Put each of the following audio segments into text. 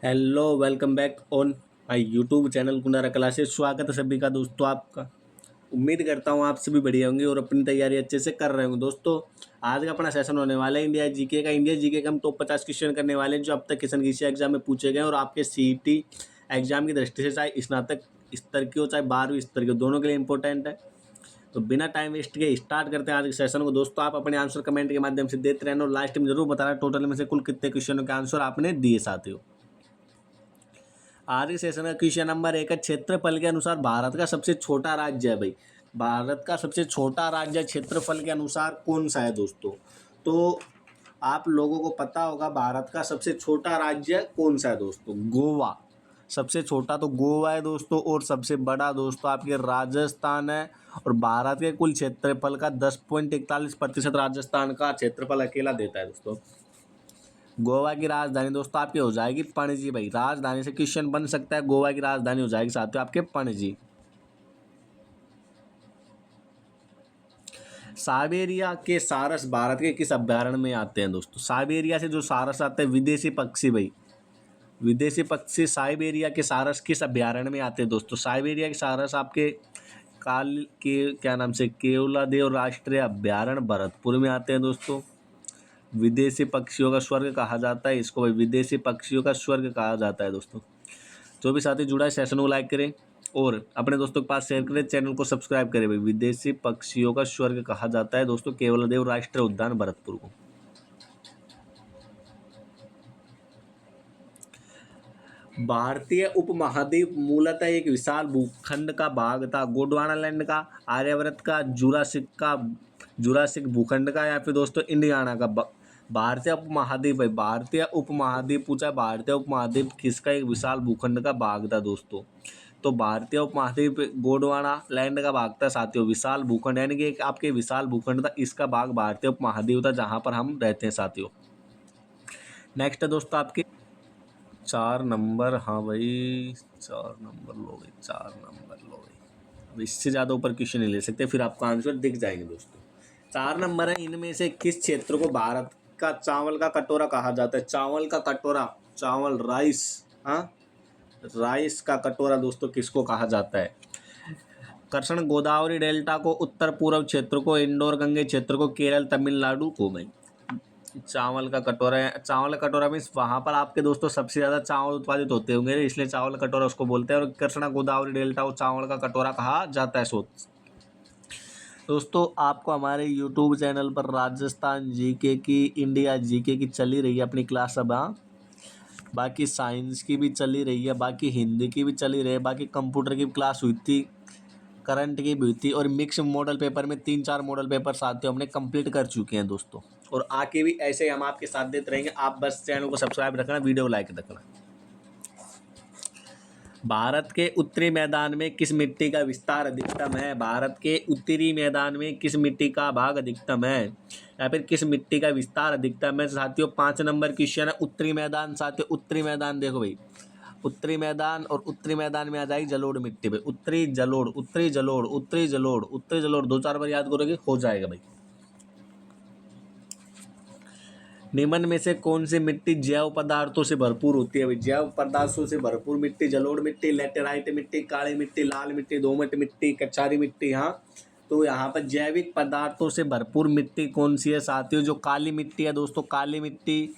Hello welcome back on my YouTube channel Kunara classes. स्वागत है सभी का दोस्तों आपका। उम्मीद करता हूँ आप सभी बढ़िया होंगे और अपनी तैयारी अच्छे से कर रहे होंगे। दोस्तों आज का अपना सेशन होने वाला है इंडिया जीके का हम टॉप 50 क्वेश्चन करने वाले हैं जो अब तक किसान एग्जाम में पूछे गए और आपके सीईटी एग्जाम की दृष्टि से चाहे स्नातक स्तर की हो चाहे 12वीं स्तर की हो, दोनों के लिए इंपॉर्टेंट है। तो बिना टाइम वेस्ट के स्टार्ट करते हैं आज के सेशन को। दोस्तों आप अपने आंसर कमेंट के माध्यम से देते रहना और लास्ट में जरूर बताना टोटल में से कुल कितने क्वेश्चनों के आंसर आपने दिए साथियों। आज के सेशन का क्वेश्चन नंबर 1 है, क्षेत्रफल के अनुसार भारत का सबसे छोटा राज्य है भाई। भारत का सबसे छोटा राज्य क्षेत्रफल के अनुसार कौन सा है दोस्तों? तो आप लोगों को पता होगा भारत का सबसे छोटा राज्य कौन सा है दोस्तों? गोवा। सबसे छोटा तो गोवा है दोस्तों और सबसे बड़ा दोस्तों आपके राजस्थान है। और भारत के कुल क्षेत्रफल का 10.41% राजस्थान का क्षेत्रफल अकेला देता है दोस्तों। गोवा की राजधानी दोस्तों आपकी हो जाएगी पणजी भाई। राजधानी से क्वेश्चन बन सकता है, गोवा की राजधानी हो जाएगी साथियों आपके पणजी। साइबेरिया के सारस भारत के किस अभ्यारण्य में आते हैं दोस्तों? साइबेरिया से जो सारस आते हैं विदेशी पक्षी भाई, विदेशी पक्षी साइबेरिया के सारस किस अभ्यारण्य में आते हैं दोस्तों? साइबेरिया के सारस आपके काल के क्या नाम से केवलादेव राष्ट्रीय अभ्यारण्य भरतपुर में आते हैं दोस्तों। विदेशी पक्षियों का स्वर्ग कहा जाता है इसको भाई, विदेशी पक्षियों का स्वर्ग कहा जाता है दोस्तों। जो भी साथी जुड़ा है सेशन को लाइक करें और अपने दोस्तों के पास शेयर करें, चैनल को सब्सक्राइब करें भाई। विदेशी पक्षियों का स्वर्ग कहा जाता है दोस्तों केवलदेव राष्ट्रीय उद्यान भरतपुर को। भारतीय उपमहाद्वीप मूलतः एक विशाल भूखंड का भाग था। गोंडवाना लैंड का, आर्यवर्त का, जुरासिक भूखंड का या फिर दोस्तों इंडियाना का। भारतीय उपमहाद्वीप है, भारतीय उपमहाद्वीप पूछा, भारतीय उपमहाद्वीप किसका एक विशाल भूखंड का भाग था दोस्तों? तो भारतीय उपमहाद्वीप गोंडवाना लैंड का भाग था साथियों। विशाल भूखंड यानी कि एक आपके विशाल भूखंड था, इसका भाग भारतीय उपमहाद्वीप था जहां पर हम रहते हैं साथियों। नेक्स्ट है दोस्तों आपके 4 नंबर। हाँ भाई 4 नंबर लो भाई, 4 नंबर लो भाई। अब इससे ज़्यादा ऊपर क्वेश्चन नहीं ले सकते, फिर आपको आंसर दिख जाएंगे दोस्तों। 4 नंबर है, इनमें से किस क्षेत्र को भारत का चावल का कटोरा कहा जाता है? चावल का कटोरा, चावल राइस, हाँ राइस का कटोरा दोस्तों किसको कहा जाता है? कृष्ण गोदावरी डेल्टा को, उत्तर पूर्व क्षेत्र को, इंडोर गंगे क्षेत्र को, केरल तमिलनाडु को भाई। चावल का कटोरा है, चावल का कटोरा मीन्स वहाँ पर आपके दोस्तों सबसे ज़्यादा चावल उत्पादित होते होंगे इसलिए चावल का कटोरा उसको बोलते हैं। और कृष्णा गोदावरी डेल्टा को चावल का कटोरा कहा जाता है दोस्तों आपको हमारे यूट्यूब चैनल पर राजस्थान जीके की, इंडिया जीके की चली रही है अपनी क्लास अब। हाँ बाकी साइंस की भी चली रही है, बाकी हिंदी की भी चली रही है, बाकी कंप्यूटर की क्लास हुई थी, करंट की भी हुई थी और मिक्स मॉडल पेपर में 3-4 मॉडल पेपर साथियों हमने कंप्लीट कर चुके हैं दोस्तों। और आगे भी ऐसे ही हम आपके साथ देते रहेंगे। आप बस चैनल को सब्सक्राइब रखना, वीडियो लाइक रखना। भारत के उत्तरी मैदान में किस मिट्टी का विस्तार अधिकतम है? भारत के उत्तरी मैदान में किस मिट्टी का भाग अधिकतम है या फिर किस मिट्टी का विस्तार अधिकतम है साथियों? 5 नंबर क्वेश्चन है। उत्तरी मैदान साथियों, उत्तरी मैदान देखो भाई, उत्तरी मैदान और उत्तरी मैदान में आ जाएगी जलोढ़ मिट्टी भाई। उत्तरी जलोढ़, उत्तरी जलोढ़, उत्तरी जलोढ़, उत्तरी जलोढ़ 2-4 बार याद करोगे हो जाएगा भाई। निम्न में से कौन सी मिट्टी जैव पदार्थों से भरपूर होती है भाई? जैव पदार्थों से भरपूर मिट्टी जलोढ़ मिट्टी, लेटेराइट मिट्टी, काली मिट्टी, लाल मिट्टी, दोमट मिट्टी, कचारी मिट्टी। हाँ तो यहाँ पर जैविक पदार्थों से भरपूर मिट्टी कौन सी है साथियों? जो काली मिट्टी है दोस्तों, काली मिट्टी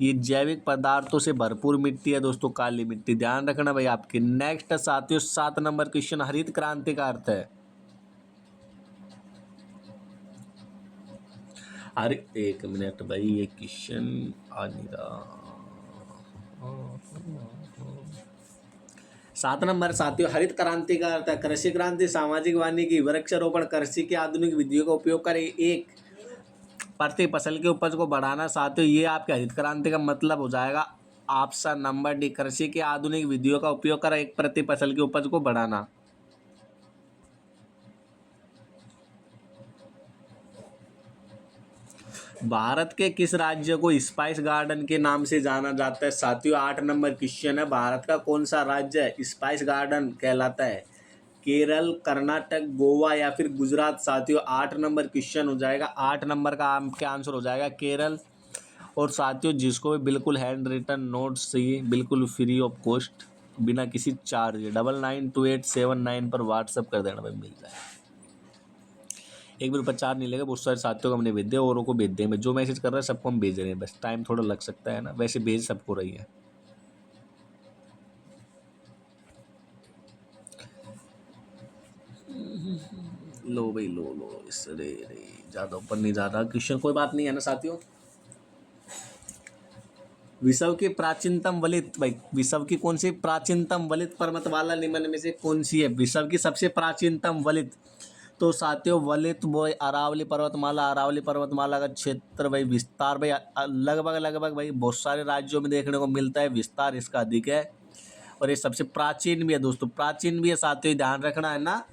ये जैविक पदार्थों से भरपूर मिट्टी है दोस्तों, काली मिट्टी। ध्यान रखना भाई आपकी। नेक्स्ट है साथियों 7 नंबर क्वेश्चन, हरित क्रांति का अर्थ है। अरे 1 मिनट भाई, ये क्वेश्चन आ नहीं रहा। 7 नंबर साथियों, हरित क्रांति का अर्थ है कृषि क्रांति, सामाजिक वानिकी, वृक्षारोपण, कृषि की आधुनिक विधियों का उपयोग कर एक प्रति फसल की उपज को बढ़ाना साथियों, ये आपके हरित क्रांति का मतलब हो जाएगा। ऑप्शन नंबर डी, कृषि की आधुनिक विधियों का उपयोग कर एक प्रति फसल की उपज को बढ़ाना। भारत के किस राज्य को स्पाइस गार्डन के नाम से जाना जाता है साथियों? 8 नंबर क्वेश्चन है, भारत का कौन सा राज्य स्पाइस गार्डन कहलाता है? केरल, कर्नाटक, गोवा या फिर गुजरात साथियों? 8 नंबर क्वेश्चन हो जाएगा, 8 नंबर का आपका आंसर हो जाएगा केरल। और साथियों जिसको भी बिल्कुल हैंड रिटन नोट्स चाहिए बिल्कुल फ्री ऑफ कॉस्ट बिना किसी चार्ज 992879 पर व्हाट्सअप कर देना भाई, मिल जाए। 1 भी रुपया चार्ज नहीं लेगा। बहुत सारे साथियों को हमने भेज दिया, औरों को भेज देंगे। जो मैसेज कर रहा है सबको हम भेज रहे हैं, बस टाइम थोड़ा लग सकता है ना, वैसे भेज सबको रही है। लो भाई लो इस रे ज़्यादा ऊपर नहीं जा रहा क्वेश्चन, कोई बात नहीं है ना साथियों। विश्व की प्राचीनतम वलित भाई, विश्व की कौन सी प्राचीनतम वलित पर्वतमाला निम्न में से कौन सी है? विश्व की सबसे प्राचीनतम वलित, तो साथियों वलित वो अरावली पर्वतमाला। अरावली पर्वतमाला का क्षेत्र भाई विस्तार भाई लगभग भाई बहुत सारे राज्यों में देखने को मिलता है, विस्तार इसका अधिक है और ये सबसे प्राचीन भी है दोस्तों, प्राचीन भी है साथियों, ध्यान रखना है ना।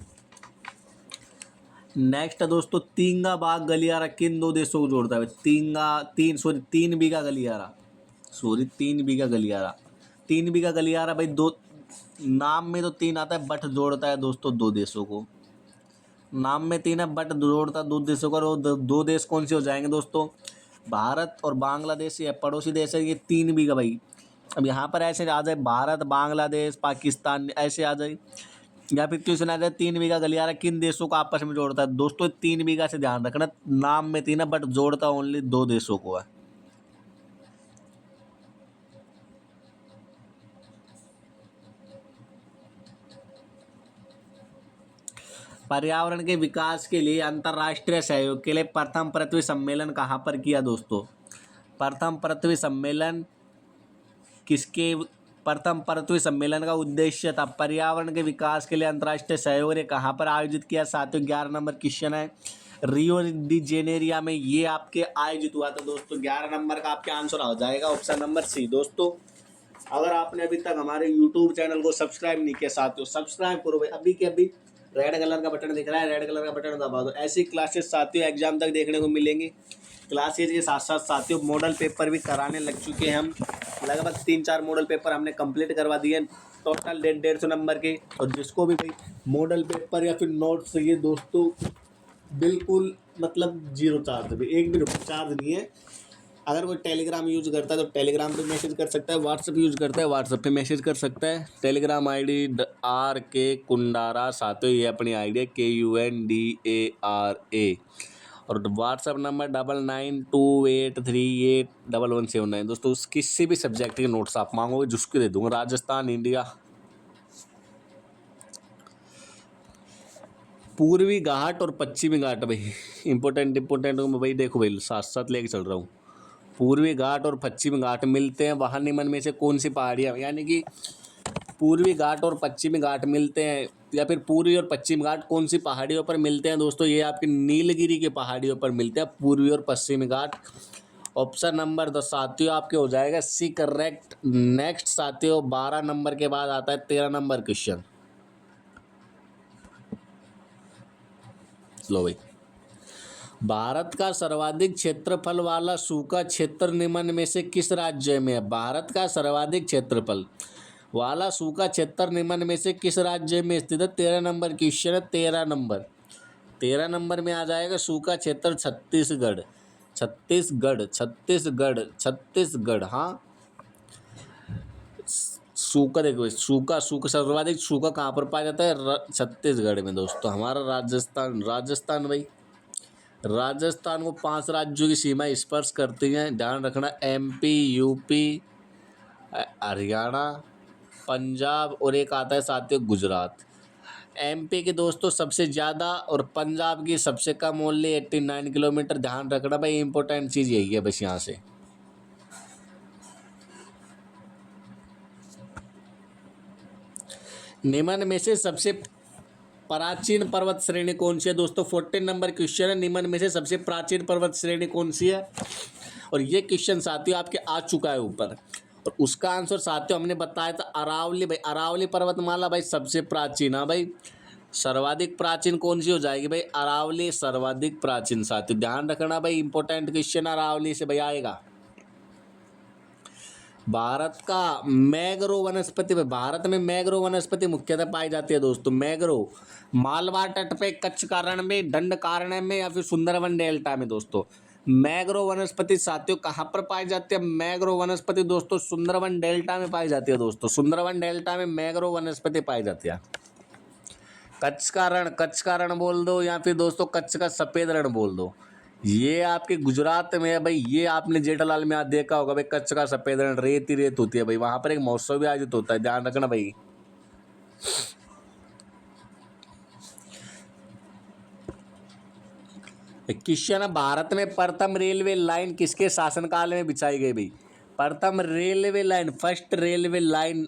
नेक्स्ट है दोस्तों तींगा बाग गलियारा किन दो देशों को जोड़ता है? तीन बीघा गलियारा, 3 बीघा गलियारा भाई, दो नाम में तो 3 आता है बट जोड़ता है दोस्तों 2 देशों को। नाम में 3 है बट जोड़ता है 2 देशों को। और 2 देश कौन से हो जाएंगे दोस्तों? भारत और बांग्लादेश, ये पड़ोसी देश है। ये 3 बीघा भाई, अब यहाँ पर ऐसे आ जाए भारत बांग्लादेश पाकिस्तान ऐसे आ जाए, या फिर क्वेश्चन आ जाए 3 बीघा गलियारा किन देशों को आपस में जोड़ता है? दोस्तों 3 बीघा से ध्यान रखना, नाम में 3 है बट जोड़ता ओनली 2 देशों को है। पर्यावरण के विकास के लिए अंतर्राष्ट्रीय सहयोग के लिए प्रथम पृथ्वी सम्मेलन कहाँ पर किया दोस्तों? प्रथम पृथ्वी सम्मेलन किसके? प्रथम पृथ्वी सम्मेलन का उद्देश्य था पर्यावरण के विकास के लिए अंतर्राष्ट्रीय सहयोग ने कहाँ पर आयोजित किया साथियों? 11 नंबर क्वेश्चन है, रियो डी जेनेरिया में ये आपके आयोजित हुआ था दोस्तों। 11 नंबर का आपके आंसर हो जाएगा ऑप्शन नंबर सी। दोस्तों अगर आपने अभी तक हमारे यूट्यूब चैनल को सब्सक्राइब नहीं किया साथियों, सब्सक्राइब करो भाई, अभी के अभी रेड कलर का बटन दिख रहा है, रेड कलर का बटन दबा दो। ऐसी क्लासेस साथियों एग्जाम तक देखने को मिलेंगी। क्लासेज के साथ साथ साथियों मॉडल पेपर भी कराने लग चुके हैं हम, लगभग 3-4 मॉडल पेपर हमने कंप्लीट करवा दिए हैं, टोटल 150 नंबर के। और जिसको भी भाई मॉडल पेपर या फिर नोट्स चाहिए दोस्तों बिल्कुल मतलब 0 चार्ज, 1 भी रुपये चार्ज नहीं है। अगर कोई टेलीग्राम यूज करता है तो टेलीग्राम पे मैसेज कर सकता है, व्हाट्सएप यूज करता है व्हाट्सएप पे मैसेज कर सकता है। टेलीग्राम आईडी RK कुंडारा साथियों, ये अपनी आईडी है KUNDARA। और व्हाट्सएप नंबर 9928381179। दोस्तों किसी भी सब्जेक्ट के नोट्स आप मांगोगे जिसको दे दूंगा, राजस्थान इंडिया। पूर्वी घाट और पश्चिमी घाट भाई इंपॉर्टेंट भाई, देखो भाई साथ साथ लेके चल रहा हूँ। पूर्वी घाट और पश्चिमी घाट मिलते हैं वहाँ निम्न में से कौन सी पहाड़ियाँ? यानी कि पूर्वी घाट और पश्चिमी घाट मिलते हैं, या फिर पूर्वी और पश्चिमी घाट कौन सी पहाड़ियों पर मिलते हैं दोस्तों? ये आपके नीलगिरी की पहाड़ियों पर मिलते हैं पूर्वी और पश्चिमी घाट। ऑप्शन नंबर 10 साथियों आपके हो जाएगा सी करेक्ट। नेक्स्ट साथियों 12 नंबर के बाद आता है 13 नंबर क्वेश्चन। लो भाई, भारत का सर्वाधिक क्षेत्रफल वाला सूखा क्षेत्र निम्न में से किस राज्य में है? भारत का सर्वाधिक क्षेत्रफल वाला सूखा क्षेत्र निम्न में से किस राज्य में स्थित है? 13 नंबर क्वेश्चन है। 13 नंबर में आ जाएगा सूखा क्षेत्र छत्तीसगढ़। हाँ, सूखा देखो, सूखा सर्वाधिक सूखा कहाँ पर पाया जाता है? छत्तीसगढ़ में दोस्तों। हमारा राजस्थान भाई, राजस्थान को 5 राज्यों की सीमा स्पर्श करती हैं, ध्यान रखना। MP, UP, हरियाणा, पंजाब और एक आता है साथियों गुजरात। MP की दोस्तों सबसे ज़्यादा और पंजाब की सबसे कम ओनली 89 किलोमीटर। ध्यान रखना भाई, इंपॉर्टेंट चीज़ यही है बस। यहाँ से निम्न में से सबसे प्राचीन पर्वत श्रेणी कौन सी है दोस्तों? 14 नंबर क्वेश्चन है, निम्न में से सबसे प्राचीन पर्वत श्रेणी कौन सी है? और ये क्वेश्चन साथियों आपके आ चुका है ऊपर, और उसका आंसर साथियों हमने बताया था अरावली भाई। अरावली पर्वतमाला भाई सबसे प्राचीन। हाँ भाई, सर्वाधिक प्राचीन कौन सी हो जाएगी भाई? अरावली सर्वाधिक प्राचीन साथियों, ध्यान रखना भाई, इंपॉर्टेंट क्वेश्चन अरावली से भाई आएगा। भारत का मैंग्रोव वनस्पति में, भारत में मैंग्रोव वनस्पति मुख्यतः पाई जाती है दोस्तों। मैंग्रोव मालवा तट पे, कच्छ का रण में, दंडकारण्य में या फिर सुंदरवन डेल्टा में दोस्तों। मैग्रो वनस्पति साथियों कहाँ पर पाई जाती है? मैग्रो वनस्पति दोस्तों सुंदरवन डेल्टा में पाई जाती है दोस्तों, सुंदरवन डेल्टा में मैग्रो वनस्पति पाई जाती है। कच्छ का रण बोल दो या फिर दोस्तों कच्छ का सफेद रण बोल दो, ये आपके गुजरात में है भाई। ये आपने जेठालाल में देखा होगा भाई, कच्छ का सफेद रण, रेत ही रेत होती है भाई, वहां पर एक महोत्सव भी आयोजित होता है, ध्यान रखना भाई। क्वेश्चन है, भारत में प्रथम रेलवे लाइन किसके शासनकाल में बिछाई गई भाई? प्रथम railway line, first railway line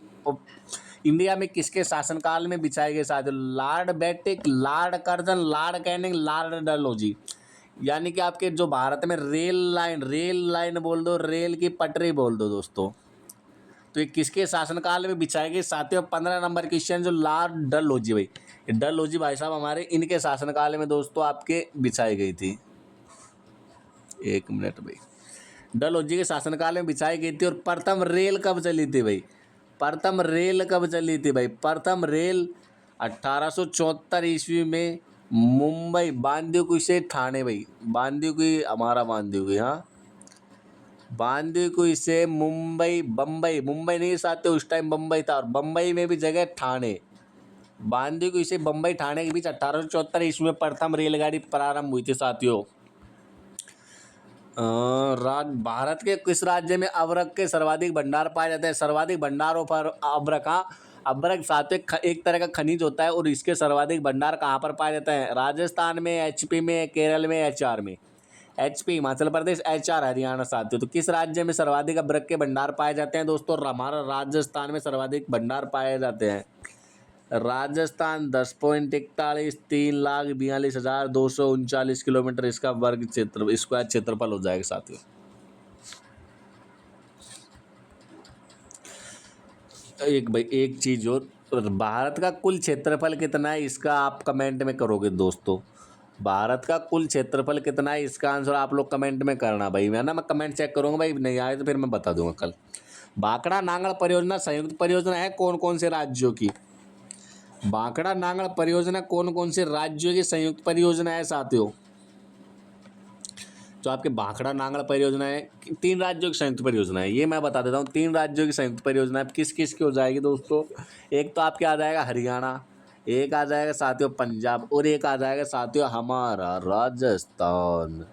India में किसके शासनकाल में बिछाई गई साथियों? Lord Bentinck, Lord Curzon, Lord Canning, Lord Dalhousie. यानी कि आपके जो भारत में रेल लाइन बोल दो, रेल की पटरी बोल दो दोस्तों, तो ये किसके शासनकाल में बिछाई गई साथियों? 15 नंबर क्वेश्चन जो लॉर्ड डलहौजी भाई, डलहौजी भाई साहब हमारे, इनके शासनकाल में दोस्तों आपके बिछाई गई थी। एक मिनट भाई, डलहौजी के शासनकाल में बिछाई गई थी। और प्रथम रेल कब चली थी भाई? प्रथम रेल कब चली थी भाई? प्रथम रेल 1874 ईस्वी में मुंबई बांदीकुई से ठाणे भाई, बांदीकुई हमारा बांदीकुई, हाँ बांदीकुई से मुंबई, मुंबई नहीं साथ उस टाइम बम्बई था, और बम्बई में भी जगह ठाणे, बांदीकुई से बम्बई ठाणे के बीच 1874 ईस्वी में प्रथम रेलगाड़ी प्रारंभ हुई थी साथियों। भारत के किस राज्य में अबरक के सर्वाधिक भंडार पाए जाते हैं? सर्वाधिक भंडारों पर अबरक, हाँ अबरक सात्विक एक तरह का खनिज होता है, और इसके सर्वाधिक भंडार कहाँ पर पाए जाते हैं? राजस्थान में, एचपी में, केरल में, एचआर में। एचपी हिमाचल प्रदेश, एचआर हरियाणा साथियों। तो किस राज्य में सर्वाधिक अबरक के भंडार पाए जाते हैं दोस्तों? हमारा राजस्थान में सर्वाधिक भंडार पाए जाते हैं। राजस्थान 10.41, 3,42,239 किलोमीटर इसका वर्ग क्षेत्र, स्क्वायर क्षेत्रफल हो जाएगा साथियों। एक चीज और, भारत का कुल क्षेत्रफल कितना है इसका आप कमेंट में करोगे दोस्तों। भारत का कुल क्षेत्रफल कितना है इसका आंसर आप लोग कमेंट में करना भाई। मैं कमेंट चेक करूंगा भाई, नहीं आए तो फिर मैं बता दूंगा कल। भाखड़ा नांगल परियोजना संयुक्त परियोजना है कौन कौन से राज्यों की? भाखड़ा नांगल परियोजना कौन कौन से राज्यों की संयुक्त परियोजना है साथियों? जो आपके भाखड़ा नांगल परियोजना है, 3 राज्यों की संयुक्त परियोजना है, ये मैं बता देता हूँ। 3 राज्यों की संयुक्त परियोजना है, किस किस की हो जाएगी दोस्तों? एक तो आपके आ जाएगा हरियाणा, एक आ जाएगा साथियों पंजाब, और एक आ जाएगा साथियों हमारा राजस्थान।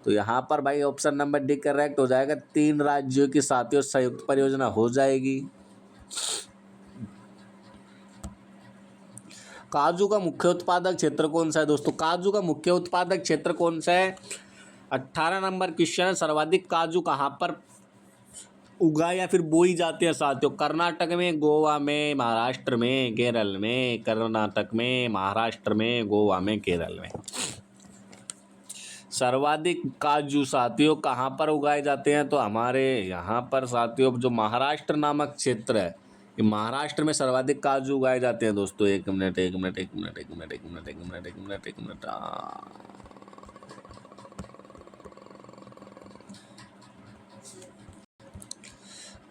तो यहाँ पर भाई ऑप्शन नंबर डी करेक्ट हो जाएगा, 3 राज्यों की साथियों संयुक्त परियोजना हो जाएगी। काजू का मुख्य उत्पादक क्षेत्र कौन सा है दोस्तों? काजू का मुख्य उत्पादक क्षेत्र कौन सा है? 18 नंबर क्वेश्चन है, सर्वाधिक काजू कहाँ पर उगाए या फिर बोई जाती है साथियों? कर्नाटक में, गोवा में, महाराष्ट्र में, केरल में। कर्नाटक में, महाराष्ट्र में, गोवा में, केरल में। सर्वाधिक काजू साथियों कहाँ पर उगाए जाते हैं? तो हमारे यहाँ पर साथियों जो महाराष्ट्र नामक क्षेत्र है, ये महाराष्ट्र में सर्वाधिक काजू उगाए जाते हैं दोस्तों। एक मिनट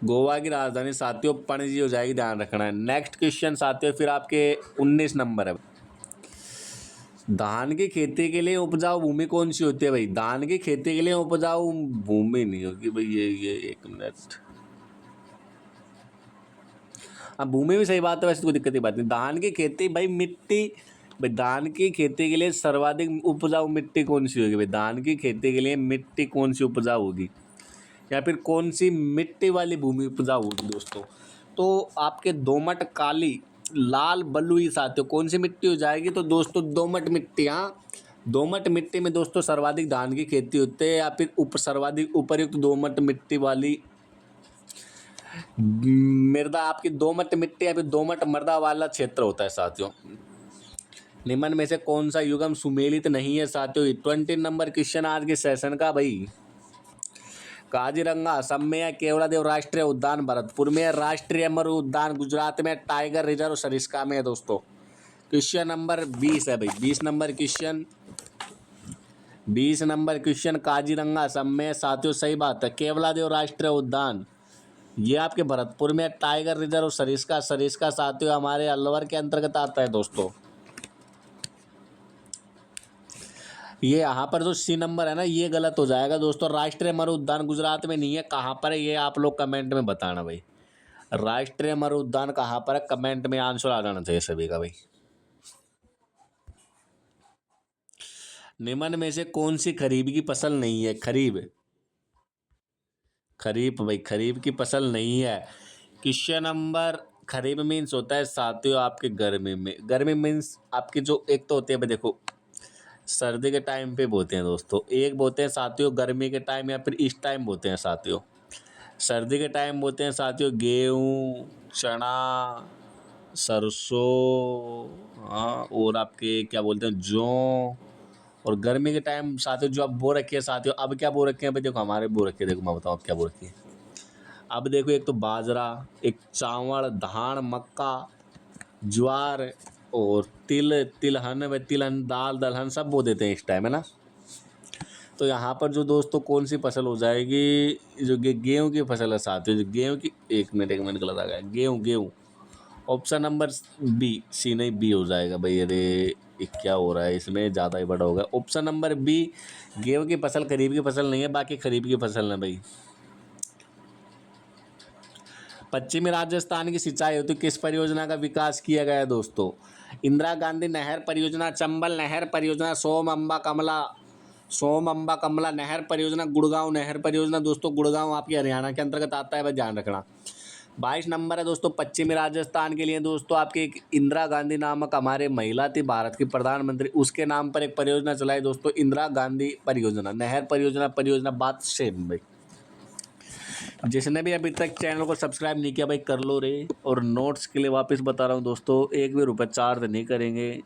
गोवा की राजधानी साथियों पणजी हो जाएगी, ध्यान रखना है। नेक्स्ट क्वेश्चन साथियों फिर आपके 19 नंबर है। धान की खेती के लिए उपजाऊ भूमि कौन सी होती है भाई? धान की खेती के लिए उपजाऊ भूमि नहीं होगी भाई, ये एक मिनट, हाँ भूमि भी सही बात है, वैसे कोई दिक्कत की बात नहीं। धान की खेती भाई मिट्टी, भाई धान की खेती के लिए सर्वाधिक उपजाऊ मिट्टी कौन सी होगी भाई? धान की खेती के लिए मिट्टी कौन सी उपजाऊ होगी, या फिर कौन सी मिट्टी वाली भूमि उपजाऊ होगी दोस्तों? तो आपके दोमट, काली, लाल, बलुई साथियों कौन सी मिट्टी हो जाएगी? तो दोस्तों दोमट मिट्टी, हाँ दोमट मिट्टी में दोस्तों सर्वाधिक धान की खेती होती है, या फिर सर्वाधिक उपयुक्त दोमट मिट्टी वाली मृदा आपकी दोमट मिट्टी या फिर दोमट मृदा वाला क्षेत्र होता है साथियों। निम्न में से कौन सा युगम सुमेलित नहीं है साथियों? 20 नंबर क्वेश्चन आज के सेशन का भाई। काजीरंगा असम में है, केवड़ादेव राष्ट्रीय उद्यान भरतपुर में है, राष्ट्रीय अमर उद्यान गुजरात में, टाइगर रिजर्व सरिस्का में है दोस्तों। क्वेश्चन नंबर 20 है भाई, 20 number question, 20 number question Kaziranga Assam में साथियों, सही बात है। केवलादेव राष्ट्रीय उद्यान ये आपके भरतपुर में, टाइगर रिजर्व सरिस्का, सरिस्का साथियों हमारे अलवर के अंतर्गत आता है दोस्तों। ये यहाँ पर जो सी नंबर है ना, ये गलत हो जाएगा दोस्तों। राष्ट्रीय मरु उद्यान गुजरात में नहीं है, कहाँ पर है ये आप लोग कमेंट में बताना भाई। राष्ट्रीय मरु उद्यान कहाँ पर है, कमेंट में आंसर आ जाना चाहिए सभी का भाई। निम्न में से कौन सी खरीफ की फसल नहीं है? खरीफ भाई, खरीफ की फसल नहीं है। क्वेश्चन नंबर, खरीफ मीन्स होता है साथियों आपके गर्मी में। गर्मी मीन्स आपकी जो एक तो होती है भाई, देखो सर्दी के टाइम पे बोते हैं दोस्तों, एक बोते हैं साथियों गर्मी के टाइम या फिर इस टाइम बोते हैं साथियों। सर्दी के टाइम बोते हैं साथियों गेहूँ, चना, सरसों, हाँ, और आपके क्या बोलते हैं जौ। और गर्मी के टाइम साथियों जो अब बो रखी है साथियों, अब क्या बो रखे हैं भाई, देखो हमारे बो रखे हैं, देखो मैं बताऊँ अब क्या बो रखी है। अब देखो एक तो बाजरा, एक चावल, धान, मक्का, ज्वार और तिलहन व तिलहन, दाल दलहन सब बो देते हैं इस टाइम, है ना। तो यहाँ पर जो दोस्तों कौन सी फसल हो जाएगी, जो गेहूँ की फसल है साथियों, जो गेहूँ की, एक मिनट गलत आ गया, गेहूँ। ऑप्शन नंबर बी, सी नहीं बी हो जाएगा भाई। अरे ये क्या हो रहा है इसमें, ज़्यादा ही बड़ा हो गया। ऑप्शन नंबर बी, गेहूँ की फसल खरीफ की फसल नहीं है, बाकी खरीफ की फसल है भाई। पश्चिमी राजस्थान की सिंचाई हेतु किस परियोजना का विकास किया गया है दोस्तों? इंदिरा गांधी नहर परियोजना, चंबल नहर परियोजना, सोम अम्बा कमला नहर परियोजना, गुड़गांव नहर परियोजना। दोस्तों गुड़गांव आपके हरियाणा के अंतर्गत आता है, बस ध्यान रखना। 22 नंबर है दोस्तों पश्चिमी राजस्थान के लिए दोस्तों, आपके एक इंदिरा गांधी नामक हमारे महिला थी भारत की प्रधानमंत्री, उसके नाम पर एक परियोजना चलाई दोस्तों, इंदिरा गांधी परियोजना, नहर परियोजना बात सेम भाई। जिसने भी अभी तक चैनल को सब्सक्राइब नहीं किया भाई कर लो रे। और नोट्स के लिए वापस बता रहा हूँ दोस्तों, एक भी रुपये चार्ज नहीं करेंगे।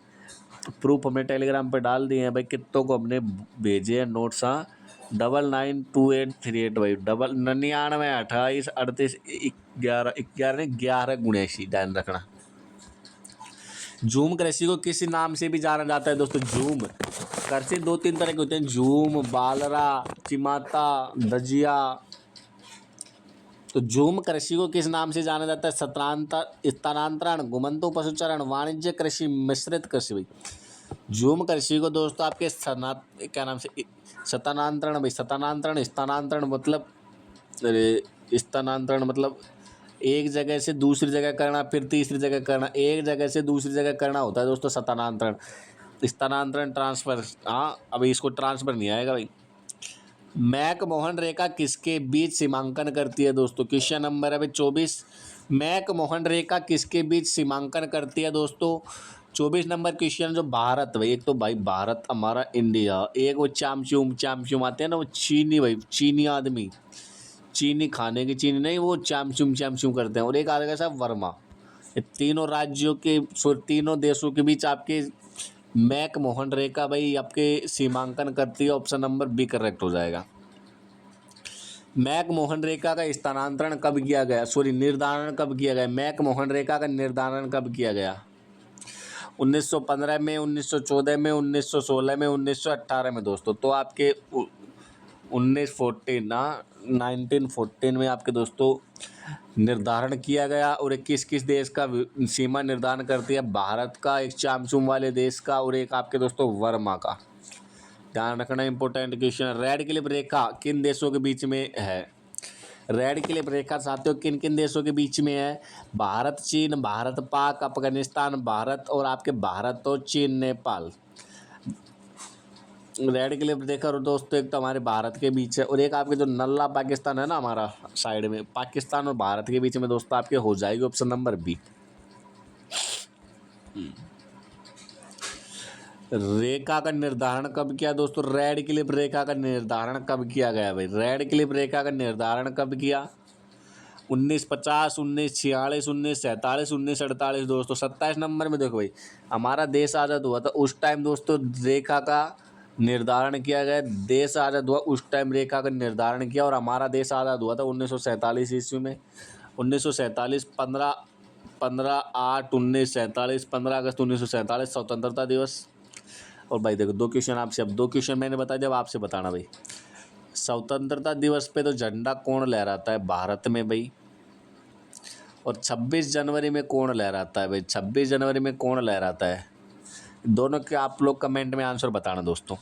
प्रूफ हमने टेलीग्राम पे डाल दिए हैं भाई, कितनों को हमने भेजे हैं नोट्स। हाँ, 992838 भाई, 99283811 ध्यान रखना। झूम कृषि को किस नाम से भी जाना जाता है दोस्तों? झूम कृषि दो तीन तरह के होते हैं, झूम, बालरा, चिमाता, दजिया। तो झूम कृषि को किस नाम से जाना जाता है? स्थानांतरण, घुमंतु पशुचरण, वाणिज्य कृषि, मिश्रित कृषि भाई। झूम कृषि को दोस्तों आपके क्या नाम से, स्थानांतरण भाई, स्थानांतरण मतलब, स्थानांतरण मतलब एक जगह से दूसरी जगह करना, फिर तीसरी जगह करना, एक जगह से दूसरी जगह करना होता है दोस्तों स्थानांतरण। स्थानांतरण ट्रांसफर, हाँ अभी इसको ट्रांसफर नहीं आएगा भाई। मैक मोहन रेखा किसके बीच सीमांकन करती है दोस्तों? क्वेश्चन नंबर है भाई 24। मैक मोहन रेखा किसके बीच सीमांकन करती है दोस्तों? 24 नंबर क्वेश्चन। जो भारत भाई, एक तो भाई भारत हमारा इंडिया, एक वो चामचूम आते हैं ना, वो चीनी भाई, चीनी आदमी, चीनी खाने की चीनी नहीं, वो चामचूम करते हैं। और एक आदमी साहब वर्मा। ये तीनों राज्यों के, तीनों देशों के बीच आपके मैक मोहन रेखा भाई आपके सीमांकन करती है। ऑप्शन नंबर बी करेक्ट हो जाएगा। मैक मोहन रेखा का स्थानांतरण कब किया गया, सॉरी निर्धारण कब किया गया? मैक मोहन रेखा का निर्धारण कब किया गया? 1915 में, 1914 में, 1916 में, 1918 में दोस्तों। तो आपके 1914 ना, 1914 में आपके दोस्तों निर्धारण किया गया। और एक किस किस देश का सीमा निर्धारण करती है? भारत का, एक चामचूम वाले देश का, और एक आपके दोस्तों वर्मा का। ध्यान रखना, इंपॉर्टेंट क्वेश्चन। रेड क्लिफ रेखा किन देशों के बीच में है? रेड क्लिफ रेखा साथियों किन किन देशों के बीच में है? भारत चीन, भारत पाक, अफगानिस्तान भारत, और आपके भारत और चीन नेपाल। रेड क्लिफ रेखा दोस्तों एक तो हमारे भारत के बीच है, और एक आपके जो नल्ला पाकिस्तान है ना हमारा साइड में, पाकिस्तान और भारत के बीच में दोस्तों आपके हो जाएगी ऑप्शन नंबर बी। रेखा का निर्धारण कब किया दोस्तों? रेड क्लिफ रेखा का निर्धारण कब किया गया भाई? रेड क्लिफ रेखा का निर्धारण कब किया? 1950, 1946, 1947, 1948 दोस्तों। 27 नंबर में देखो भाई, हमारा देश आज़ाद हुआ था उस टाइम दोस्तों रेखा का निर्धारण किया गया। देश आज़ाद हुआ उस टाइम रेखा का निर्धारण किया, और हमारा देश आज़ाद हुआ था 1947 ईस्वी में। 1947, 15/8/1947, 15 अगस्त 1947 स्वतंत्रता दिवस। और भाई देखो दो क्वेश्चन आपसे, अब दो क्वेश्चन मैंने बता दिया, अब आपसे बताना भाई। स्वतंत्रता दिवस पे तो झंडा कौन लहराता है भारत में भाई? और 26 जनवरी में कौन लहराता है भाई? 26 जनवरी में कौन लहराता है? दोनों के आप लोग कमेंट में आंसर बताना दोस्तों।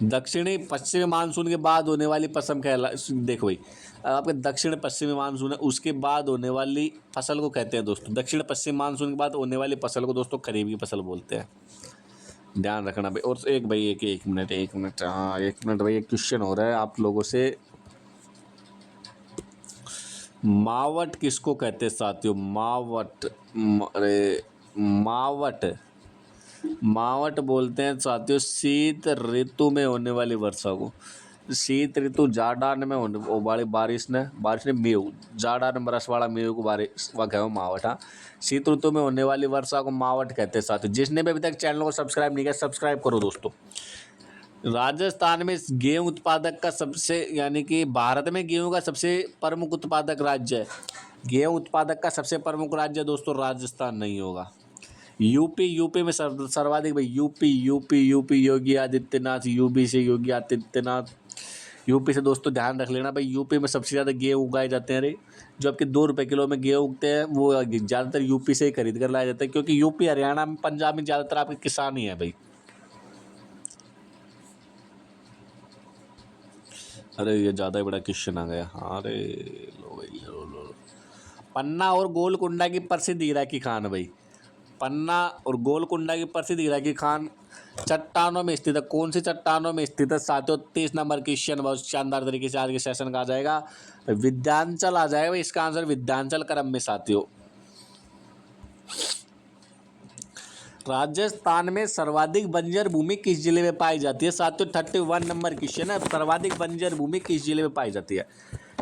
दक्षिणी पश्चिमी मानसून के बाद होने वाली फसल कहला देखो भाई, आपके दक्षिण पश्चिमी मानसून है उसके बाद होने वाली फसल को कहते हैं दोस्तों, दक्षिण पश्चिमी मानसून के बाद होने वाली फसल को दोस्तों खरीफ की फसल बोलते हैं, ध्यान रखना भाई। और एक भाई एक मिनट हाँ 1 मिनट भाई, एक क्वेश्चन हो रहा है आप लोगों से, मावट किसको कहते हैं साथियों? मावट अरे मावट, मावट बोलते हैं साथियों शीत ऋतु में होने वाली वर्षा को। शीत ऋतु जाड़ान में होने वो वाली बारिश ने मेव, जाड़ान में बरस वाला मेव को बारिश वह कहो मावट। हाँ, शीत ऋतु में होने वाली वर्षा को मावट कहते हैं साथियों। जिसने भी अभी तक चैनल को सब्सक्राइब नहीं किया सब्सक्राइब करो दोस्तों। राजस्थान में गेहूं उत्पादक का सबसे यानी कि भारत में गेहूं का सबसे प्रमुख उत्पादक राज्य है, गेहूं उत्पादक का सबसे प्रमुख राज्य दोस्तों राजस्थान नहीं होगा। यूपी में सर्वाधिक भाई, यूपी योगी आदित्यनाथ, यूपी से योगी आदित्यनाथ, यूपी से दोस्तों ध्यान रख लेना भाई, यूपी में सबसे ज़्यादा गेहूँ उगाए जाते हैं। अरे जो आपके 2 रुपये किलो में गेहूँ उगते हैं वो ज़्यादातर यूपी से ही खरीद कर लाए जाते हैं, क्योंकि यूपी हरियाणा में पंजाब में ज़्यादातर आपके किसान ही हैं भाई। अरे ये ज़्यादा ही बड़ा क्वेश्चन आ गया। हाँ अरे लो भाई लो। पन्ना और गोलकुंडा की प्रसिद्ध हीरा की खान भाई, पन्ना और गोलकुंडा की प्रसिद्ध हीरा की खान चट्टानों में स्थित है। कौन सी चट्टानों में स्थित है साथियों? 30 नंबर क्वेश्चन बहुत शानदार तरीके से आज के सेशन का आ जाएगा, विद्यांचल आ जाएगा इसका आंसर, विद्यांचल क्रम में साथियों। राजस्थान में सर्वाधिक बंजर भूमि किस जिले में पाई जाती है साथियों? 31 नंबर क्वेश्चन है, सर्वाधिक बंजर भूमि किस जिले में पाई जाती है?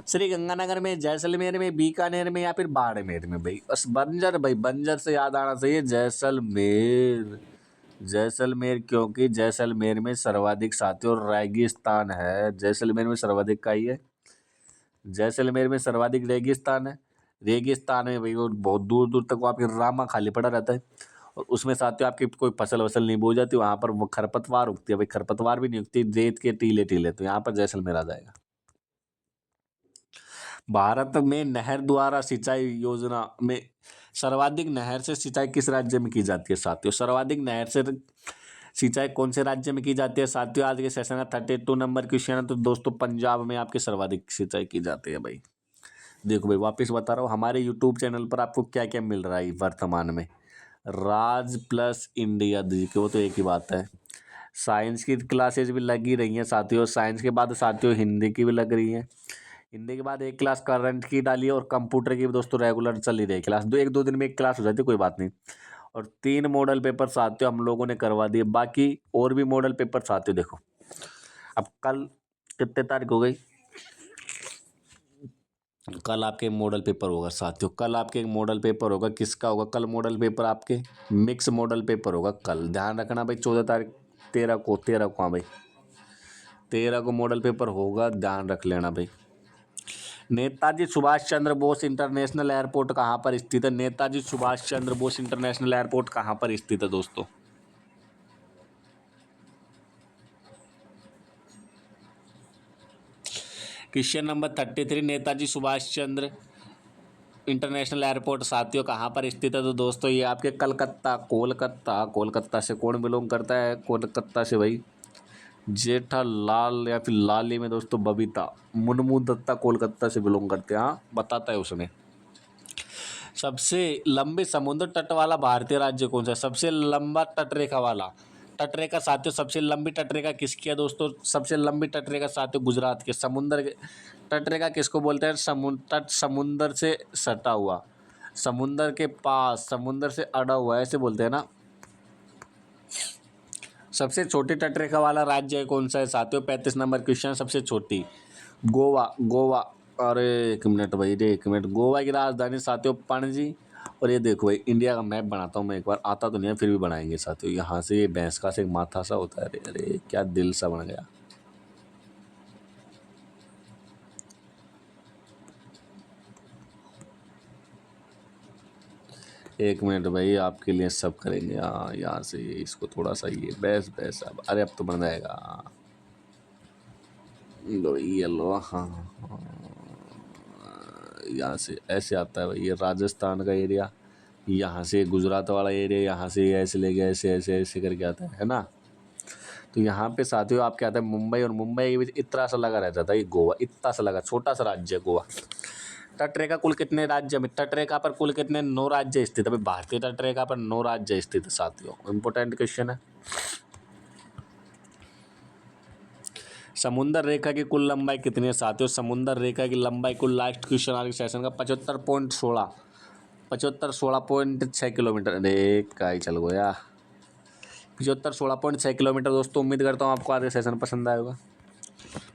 श्री गंगानगर में, जैसलमेर में, बीकानेर में या फिर बाड़मेर में भाई? बस बंजर भाई, बंजर से याद आना चाहिए जैसलमेर, जैसलमेर क्योंकि जैसलमेर में सर्वाधिक साथियों रेगिस्तान है। जैसलमेर में सर्वाधिक का ही है, जैसलमेर में सर्वाधिक रेगिस्तान है। रेगिस्तान में भाई वो बहुत दूर दूर तक वो आपके रामा खाली पड़ा रहता है, और उसमें साथियों आपकी कोई फसल वसल नहीं बोई जाती, वहाँ पर वो खरपतवार उगती है भाई, खरपतवार भी नहीं उगती, रेत के टीले टीले, तो यहाँ पर जैसलमेर आ जाएगा। भारत में नहर द्वारा सिंचाई योजना में सर्वाधिक नहर से सिंचाई किस राज्य में की जाती है साथियों? सर्वाधिक नहर से सिंचाई कौन से राज्य में की जाती है साथियों? आज के सेशन का 32 नंबर क्वेश्चन है, तो दोस्तों पंजाब में आपकी सर्वाधिक सिंचाई की जाती है भाई। देखो भाई वापस बता रहा हूँ, हमारे यूट्यूब चैनल पर आपको क्या क्या मिल रहा है वर्तमान में, राज प्लस इंडिया देखिए, वो तो एक ही बात है। साइंस की क्लासेज भी लगी रही हैं साथियों, साइंस के बाद साथियों हिंदी की भी लग रही हैं, हिंदी के बाद एक क्लास करंट की डाली है, और कंप्यूटर की भी दोस्तों रेगुलर चल ही रही क्लास, 1-2 दिन में एक क्लास हो जाती है, कोई बात नहीं। और 3 मॉडल पेपर साथियों हम लोगों ने करवा दिए, बाकी और भी मॉडल पेपर साथियों देखो। अब कल कितने तारीख हो गई? कल आपके मॉडल पेपर होगा साथियों, कल आपके एक मॉडल पेपर होगा, किसका होगा कल मॉडल पेपर? आपके मिक्स मॉडल पेपर होगा कल, ध्यान रखना भाई। 14 तारीख 13 को हाँ भाई 13 को मॉडल पेपर होगा, ध्यान रख लेना भाई। नेताजी सुभाष चंद्र बोस इंटरनेशनल एयरपोर्ट कहाँ पर स्थित है? नेताजी सुभाष चंद्र बोस इंटरनेशनल एयरपोर्ट कहाँ पर स्थित है दोस्तों? Question number 33, Netaji Subhash Chandra international airport साथियों कहाँ पर स्थित है? तो दोस्तों ये आपके कोलकाता से कौन बिलोंग करता है? कोलकाता से भाई जेठालाल या फिर लाली में दोस्तों बबीता मुनमुन दत्ता कोलकाता से बिलोंग करते हैं। हाँ बताता है उसने। सबसे लंबे समुद्र तट वाला भारतीय राज्य कौन सा है? सबसे लंबा तटरेखा वाला, तटरेखा साथियों सबसे लंबी तटरेखा किसकी है दोस्तों? सबसे लंबी तटरेखा साथियों गुजरात के। समुद्र के तटरेखा किसको बोलते हैं? तट समुद्र से सटा हुआ, समुद्र के पास, समुद्र से अड़ा हुआ, ऐसे बोलते हैं ना। सबसे छोटी तटरेखा वाला राज्य कौन सा है साथियों? 35 नंबर क्वेश्चन, सबसे छोटी गोवा। अरे 1 मिनट भाई, 1 मिनट। गोवा की राजधानी साथियों पणजी। और ये देखो भाई इंडिया का मैप बनाता हूँ मैं एक बार, आता तो नहीं है फिर भी बनाएंगे साथियों। यहाँ से ये भैंस का से एक माथा सा होता है, अरे अरे क्या दिल सा बन गया। एक मिनट भाई आपके लिए सब करेंगे। हाँ यहाँ से इसको थोड़ा सा ये बैस अब, अरे अब तो बन जाएगा। लो ये लो, हाँ हाँ यहाँ से ऐसे आता है भाई, ये राजस्थान का एरिया, यहाँ से गुजरात वाला एरिया, यहाँ से ऐसे लेके ऐसे ऐसे ऐसे करके आता है ना। तो यहाँ पे साथियों आपके आता है मुंबई, और मुंबई के बीच इतना सा लगा रहता था ये गोवा, इतना सा लगा, छोटा सा राज्य है गोवा। तटरेखा कुल कितने राज्य में, तटरेखा पर कुल कितने 9 राज्य स्थित है। भारतीय तटरेखा पर 9 राज्य स्थित है साथियों, इंपॉर्टेंट क्वेश्चन है। समुद्र रेखा की कुल लंबाई कितनी है साथियों, समुद्र रेखा की लंबाई कुल, लास्ट क्वेश्चन आज के सेशन का 75.16 किलोमीटर। अरे का ही चल गया, 75-16.6 किलोमीटर। दोस्तों उम्मीद करता हूँ आपको आज का सेशन पसंद आएगा।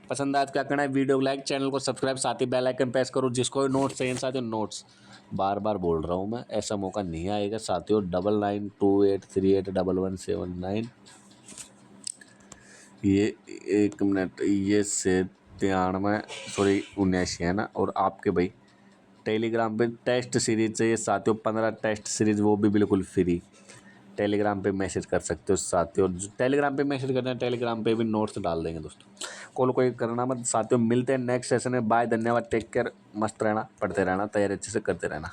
पसंद आया तो क्या करना है, वीडियो को लाइक, चैनल को सब्सक्राइब, साथ ही बेल आइकन प्रेस करो। जिसको भी नोट्स चाहिए साथियों, नोट्स बार बार बोल रहा हूँ मैं, ऐसा मौका नहीं आएगा साथियों। 9928381179 ये 1 मिनट, ये 79 है ना। और आपके भाई टेलीग्राम पे टेस्ट सीरीज चाहिए साथियों, 15 टेस्ट सीरीज, वो भी बिल्कुल फ्री। टेलीग्राम पे मैसेज कर सकते हो साथियों, जो टेलीग्राम पे मैसेज करते हैं टेलीग्राम पे भी नोट्स डाल देंगे दोस्तों। कॉल कोई करना मत साथियों, मिलते हैं नेक्स्ट सेशन में। बाय, धन्यवाद, टेक केयर, मस्त रहना, पढ़ते रहना, तैयारी अच्छे से करते रहना।